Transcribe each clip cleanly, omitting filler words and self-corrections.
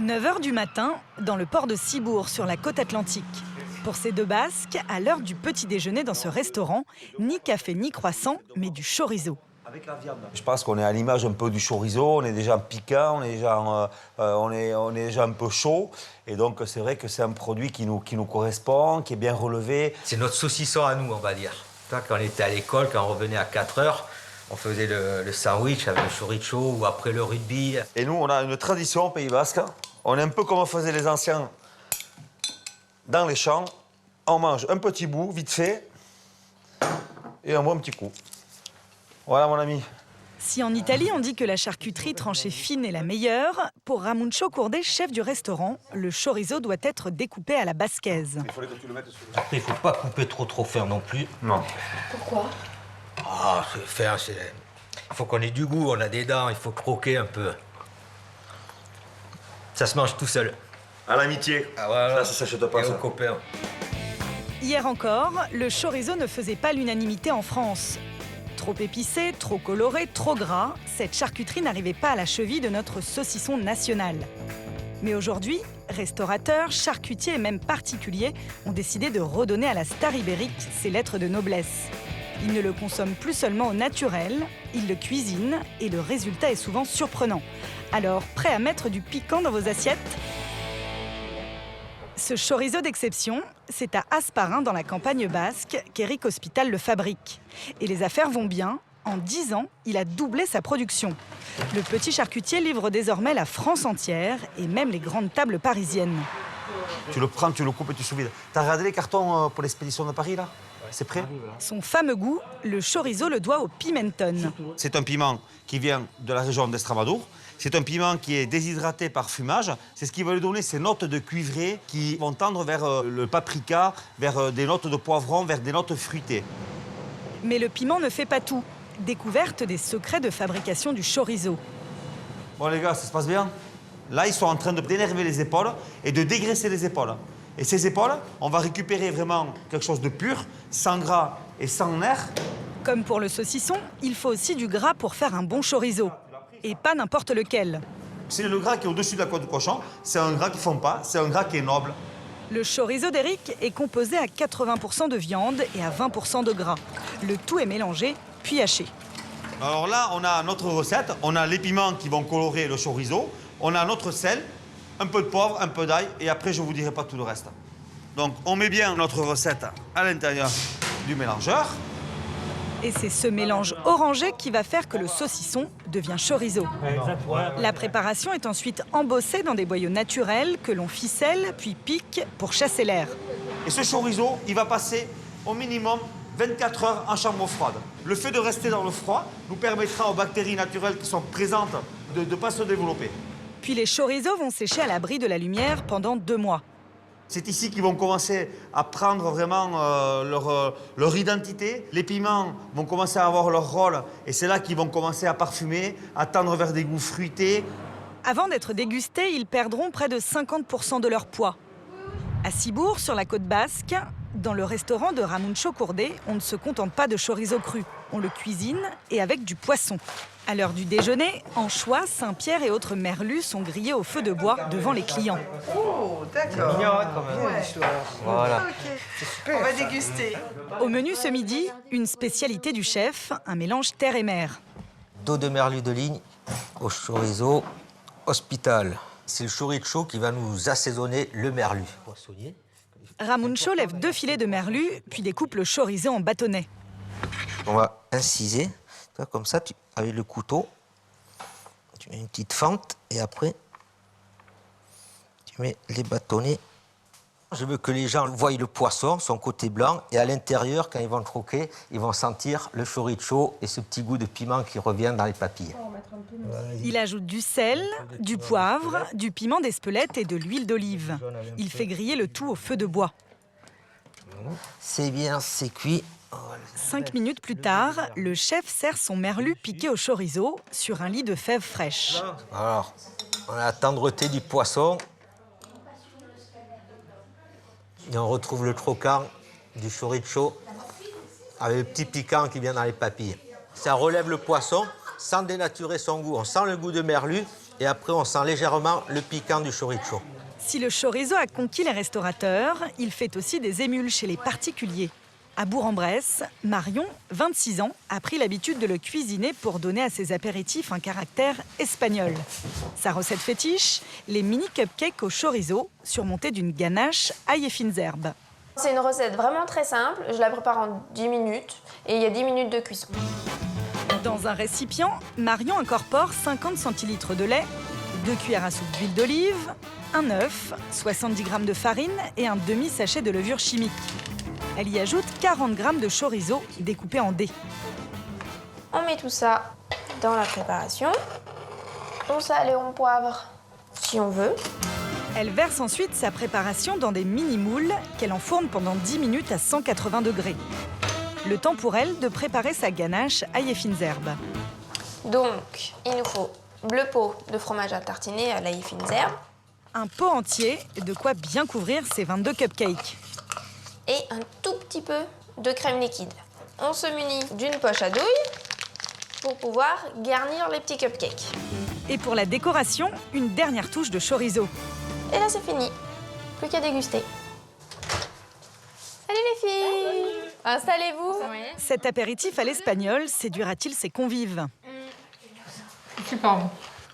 9 h du matin, dans le port de Cibourg, sur la côte atlantique. Pour ces deux Basques, à l'heure du petit déjeuner dans ce restaurant, ni café ni croissant, mais du chorizo. Avec la viande. Je pense qu'on est à l'image un peu du chorizo, on est déjà piquant, on est déjà un peu chaud. Et donc c'est vrai que c'est un produit qui nous correspond, qui est bien relevé. C'est notre saucisson à nous, on va dire. Quand on était à l'école, quand on revenait à 4 h, on faisait le sandwich avec le chorizo ou après le rugby. Et nous, on a une tradition au Pays Basque. On est un peu comme faisaient les anciens dans les champs. On mange un petit bout, vite fait, et un bon petit coup. Voilà, mon ami. Si en Italie, on dit que la charcuterie tranchée fine est la meilleure, pour Ramuncho Courdet, chef du restaurant, le chorizo doit être découpé à la basquaise. Après, il ne faut pas couper trop fin non plus. Non. Pourquoi? Ah, c'est fin, c'est... Il faut qu'on ait du goût, on a des dents, il faut croquer un peu. Ça se mange tout seul. À l'amitié. Ah, voilà. Ça s'achète pas, Et ça. aux copains. Hier encore, le chorizo ne faisait pas l'unanimité en France. Trop épicé, trop coloré, trop gras, cette charcuterie n'arrivait pas à la cheville de notre saucisson national. Mais aujourd'hui, restaurateurs, charcutiers et même particuliers ont décidé de redonner à la star ibérique ses lettres de noblesse. Ils ne le consomment plus seulement au naturel, ils le cuisinent et le résultat est souvent surprenant. Alors, prêt à mettre du piquant dans vos assiettes ? Ce chorizo d'exception, c'est à Hasparren, dans la campagne basque, qu'Eric Hospital le fabrique. Et les affaires vont bien. En 10 ans, il a doublé sa production. Le petit charcutier livre désormais la France entière et même les grandes tables parisiennes. Tu le prends, tu le coupes et tu sous-vides. T'as regardé les cartons pour l'expédition de Paris, là? C'est prêt? Son fameux goût, le chorizo le doit au pimenton. C'est un piment qui vient de la région d'Extremadure. C'est un piment qui est déshydraté par fumage. C'est ce qui va lui donner ces notes de cuivré qui vont tendre vers le paprika, vers des notes de poivron, vers des notes fruitées. Mais le piment ne fait pas tout. Découverte des secrets de fabrication du chorizo. Bon les gars, ça se passe bien? Là, ils sont en train d'énerver les épaules et de dégraisser les épaules. Et ces épaules, on va récupérer vraiment quelque chose de pur, sans gras et sans nerfs. Comme pour le saucisson, il faut aussi du gras pour faire un bon chorizo. Et pas n'importe lequel. C'est le gras qui est au-dessus de la côte de cochon. C'est un gras qui ne fond pas, c'est un gras qui est noble. Le chorizo d'Eric est composé à 80% de viande et à 20% de gras. Le tout est mélangé, puis haché. Alors là, on a notre recette. On a les piments qui vont colorer le chorizo. On a notre sel, un peu de poivre, un peu d'ail. Et après, je ne vous dirai pas tout le reste. Donc, on met bien notre recette à l'intérieur du mélangeur. Et c'est ce mélange orangé qui va faire que le saucisson devient chorizo. La préparation est ensuite embossée dans des boyaux naturels que l'on ficelle puis pique pour chasser l'air. Et ce chorizo, il va passer au minimum 24 heures en chambre froide. Le fait de rester dans le froid nous permettra aux bactéries naturelles qui sont présentes de ne pas se développer. Puis les chorizos vont sécher à l'abri de la lumière pendant 2 mois. C'est ici qu'ils vont commencer à prendre vraiment leur identité. Les piments vont commencer à avoir leur rôle et c'est là qu'ils vont commencer à parfumer, à tendre vers des goûts fruités. Avant d'être dégustés, ils perdront près de 50% de leur poids. À Cibourg, sur la côte basque, dans le restaurant de Ramuncho Courdet, on ne se contente pas de chorizo cru. On le cuisine et avec du poisson. À l'heure du déjeuner, anchois, Saint-Pierre et autres merlus sont grillés au feu de bois devant les clients. Oh, d'accord. Mignon, hein, quand même. Ouais. Voilà. Ok. On va déguster. Au menu ce midi, une spécialité du chef, un mélange terre et mer. Dos de merlu de ligne au chorizo Hospital. C'est le chorizo qui va nous assaisonner le merlu. Poissonnier. Ramuncho lève 2 filets de merlu, puis découpe le chorizo en bâtonnets. On va inciser, comme ça, avec le couteau. Tu mets une petite fente et après, tu mets les bâtonnets. Je veux que les gens voient le poisson, son côté blanc, et à l'intérieur, quand ils vont le croquer, ils vont sentir le chorizo et ce petit goût de piment qui revient dans les papilles. Il ajoute du sel, du poivre, du piment d'Espelette et de l'huile d'olive. Il fait griller le tout au feu de bois. C'est bien, c'est cuit. 5 minutes plus tard, le chef sert son merlu piqué au chorizo sur un lit de fèves fraîches. Alors, on a la tendreté du poisson. Et on retrouve le croquant du chorizo avec le petit piquant qui vient dans les papilles. Ça relève le poisson sans dénaturer son goût. On sent le goût de merlu Et après, on sent légèrement le piquant du chorizo. Si le chorizo a conquis les restaurateurs, il fait aussi des émules chez les particuliers. À Bourg-en-Bresse, Marion, 26 ans, a pris l'habitude de le cuisiner pour donner à ses apéritifs un caractère espagnol. Sa recette fétiche, les mini cupcakes au chorizo, surmontés d'une ganache ail et fines herbes. C'est une recette vraiment très simple, je la prépare en 10 minutes et il y a 10 minutes de cuisson. Dans un récipient, Marion incorpore 50 centilitres de lait, 2 cuillères à soupe d'huile d'olive, un œuf, 70 g de farine et un demi-sachet de levure chimique. Elle y ajoute 40 g de chorizo découpé en dés. On met tout ça dans la préparation. On sale et on poivre si on veut. Elle verse ensuite sa préparation dans des mini-moules qu'elle enfourne pendant 10 minutes à 180 degrés. Le temps pour elle de préparer sa ganache ail et fines herbes. Donc, il nous faut le pot de fromage à tartiner à l'ail et fines herbes. Un pot entier, de quoi bien couvrir ces 22 cupcakes. Et un tout petit peu de crème liquide. On se munit d'une poche à douille pour pouvoir garnir les petits cupcakes. Et pour la décoration, une dernière touche de chorizo. Et là, c'est fini. Plus qu'à déguster. Salut les filles! Installez-vous. Cet apéritif à l'espagnol séduira-t-il ses convives? Super bon.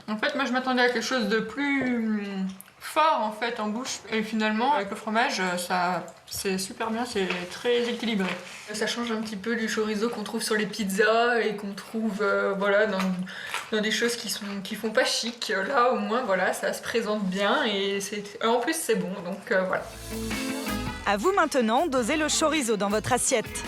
En fait, moi je m'attendais à quelque chose de plus fort en fait en bouche. Et finalement, avec le fromage, c'est super bien, c'est très équilibré. Ça change un petit peu du chorizo qu'on trouve sur les pizzas et qu'on trouve voilà, dans des choses qui font pas chic. Là, au moins, voilà, ça se présente bien et en plus c'est bon, donc voilà. À vous maintenant d'oser le chorizo dans votre assiette.